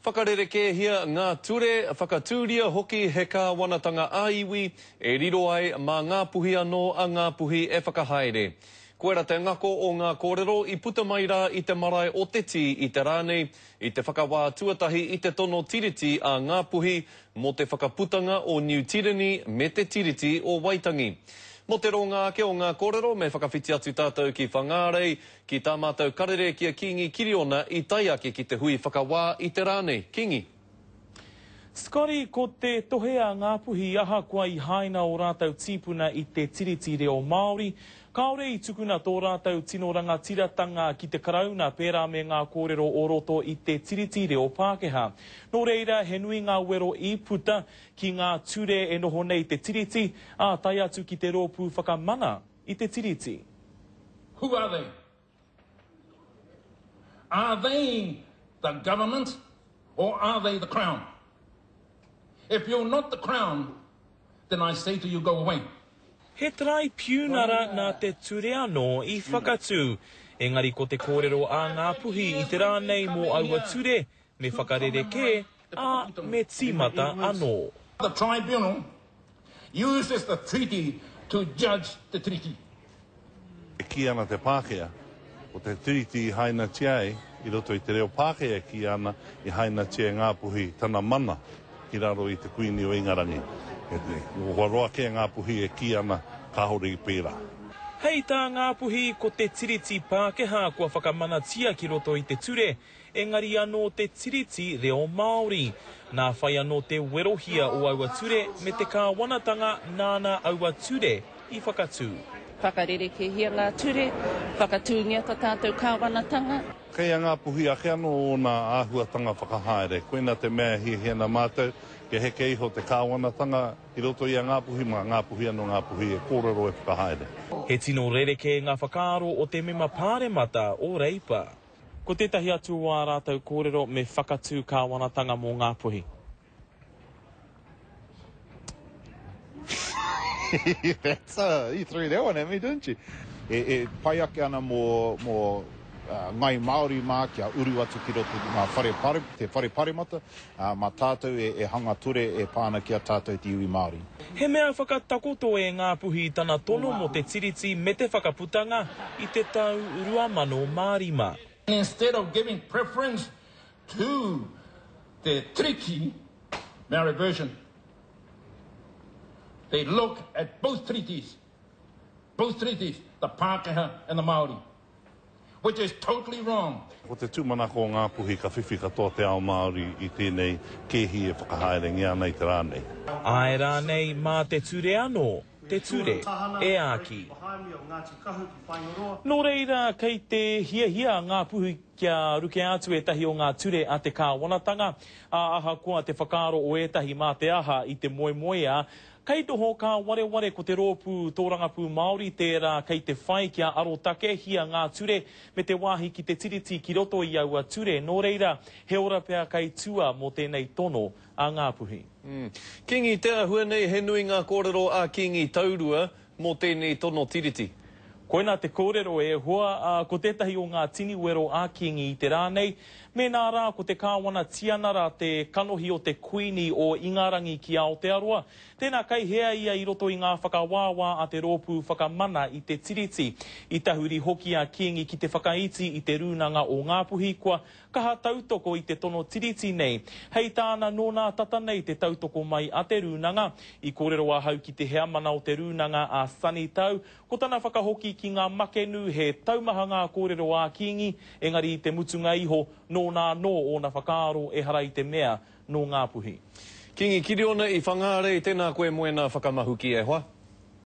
Whakarereke ngā ture, whakatūria hoki he kāwanatanga āiwi e riro ai mā ngā puhi anō a ngā puhi e whakahaere. Koera te ngako o ngā kōrero i puta mai rā i te marae o te tī i te rānei, i te whakawā tuatahi i te tono tiriti a ngā puhi mo te whakaputanga o New Tirini me te tiriti o Waitangi. Mo te ronga ake o ngā kōrero me whakawhiti atu tātou ki whangārei, ki tā mātou karere kia Kingi Kiriona i tai ake ki te hui whakawā i te rānei. Kingi. Skari, ko te tohea ngā puhi aha kua i haina o rātou tīpuna i te tiriti reo Māori. Kāore i tukuna tō rātou tino rangatiratanga ki te karauna pērā me ngā kōrero o roto i te tiriti reo Pākehā. Nō reira, he nui ngā wero i puta ki ngā ture e noho nei te tiriti, a tai atu ki te rōpū whakamana i te tiriti. Who are they? Are they the government or are they the crown? If you're not the crown, then I say to you, go away. He trai piunara nā te ture anō i whakatū. Engari ko te kōrero a ngā puhi i te rānei mō aua ture, me whakarereke, a me tīmata anō. The tribunal uses the treaty to judge the treaty. Ki ana te Pākehā, o te tiriti i haina tiai, i roto i te reo Pākehā ki ana i haina tiai ngā puhi tana mana, ki raro i te kuini o Ingarangi. O roa ke ngā puhi e ki ana kāhore i pērā. Hei tā ngā puhi ko te tiriti Pākehā kua whakamanatia ki roto i te ture, engari anō te tiriti reo Māori. Nā whai anō te werohia o aua ture me te kāwanatanga nāna aua ture i whakatū. Whakarereke hia ngā ture, whakatūngia ka tātou kāwanatanga. Kei a ngā puhi ake anō o nā āhuatanga whakahaere. Koina te mea hi na mātou, ke heke iho te kāwanatanga i roto i a ngā puhi, ma ngā puhi anō ngā puhi e kōrero e whakahaere. He tino rereke ngā whakaaro o te mema pāremata o reipa. Ko tētahi atu wā rātou kōrero me whakatū kāwanatanga mō ngā puhi. You threw that one at me, didn't you? E pai ake ana mō ngai Māori mā kia uru atu ki roto te whare paremata, mā tātou e hanga ture e pāna kia tātou te iwi Māori. He mea whakatakoto e ngā puhi tana tono mo te tiriti me te whakaputanga i te tau Ruamano Mārima. Instead of giving preference to the treaty Maori version, they look at both treaties, the Pākehā and the Māori, which is totally wrong. Ko te tūmanako o ngā puhi ka whiwhi katoa te ao Māori i tēnei kehi e whakahaere ngia nei te rānei. Ai rānei mā te ture anō, te ture e āki. Nō reira, kei te hia ngā puhi kia ruke atu e tahi o ngā ture a te kāwanatanga, a aha kua te whakaaro o etahi mā te aha i te moemoea, kei toho ka wareware ko te rōpū tōrangapū Māori tērā kei te whai kia arotake hia ngā ture me te wāhi ki te tiriti ki roto i aua ture. Nō reira, he ora pēr kei tua mō tēnei tono a ngā puhi. Kingi, te ahua nei he nui ngā kōrero a Kingi taurua mō tēnei tono tiriti. Koina te kōrero e hua, ko tētahi o ngā tini wero a Kingi i te rānei, me nā rā ko te kāwana tianara te kanohi o te kuini o Ingarangi ki Aotearoa. Tēnā kai hea ia i roto i ngā whakawāwā a te rōpū whakamana i te tiriti. I tahuri hoki a Kingi ki te whakaiti i te rūnanga o ngā puhi kua kaha tautoko i te tono tiriti nei. Hei tāna nōna tata nei te tautoko mai a te rūnanga. I kōrero a hau ki te hea mana o te rūnanga a Sani Tau. Ko tana whakahoki ki ngā makenu he taumaha ngā kōrero a Kingi, engari i te mutunga iho nōna nō o na whakaaro e hara i te mea nō ngā puhi. Kingi Kiriona i whangārei, tēnā koe moena whakamahu ki e hoa.